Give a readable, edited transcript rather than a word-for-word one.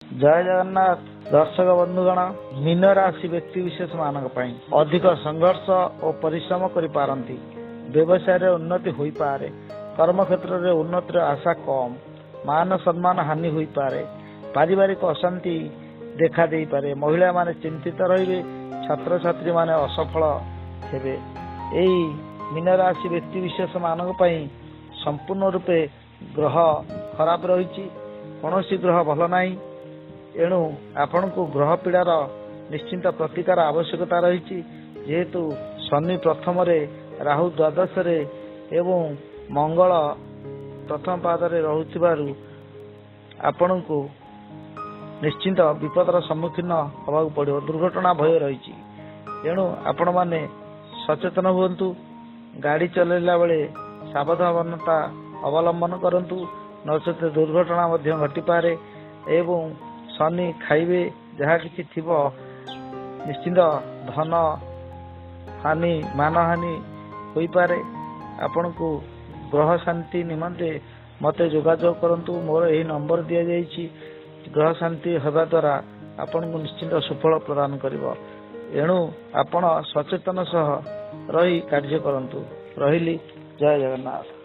जय जगन्नाथ। दर्शक बंधुगण, मीन राशि व्यक्ति विशेष मानक पई अधिक संघर्ष और परिश्रम करि पारंती। व्यवसाय रे उन्नति होई पारे, कर्म क्षेत्र रे उन्नतिर आशा कम, मान सम्मान हानि होई पारे, पारिवारिक अशांति देखा दे पारे, महिला माने चिंतित रहिबे, छात्र छात्री माने असफल हेबे। एई मीन राशि व्यक्ति विशेष मानक पई संपूर्ण रूपे ग्रह खराब रही, कौनसी ग्रह भल नाही। एणु आपण को ग्रह पीड़ार निश्चिंत प्रतिकार आवश्यकता रही, जेहेतु शनि प्रथम रे, राहु द्वादश रे एवं मंगल प्रथम पाद रे रहुथिबारु आपण को निश्चिंत विपदर सम्मुखीन होगा पड़ो। दुर्घटना भय रही, एणु आपण माने सचेतन हुंतु। गाड़ी चलैला बेले सावधानता अवलंबन करंतु, नचेत दुर्घटना मध्य घटी पारे। एवं शनि खाइबे जहा किछि थिबो, निश्चिंत धन हानि मान हानि होई पारे। आपण को ग्रह शांति निमंते मते जोगाजोग करंतु। मोर एही नंबर दिया जाइछि। ग्रह शांति हेबा द्वारा आपण को निश्चिंत सुफल प्रदान करिवो। एणु आपण सचेतन सह रही कार्य करंतु। रहिली। जय जगन्नाथ।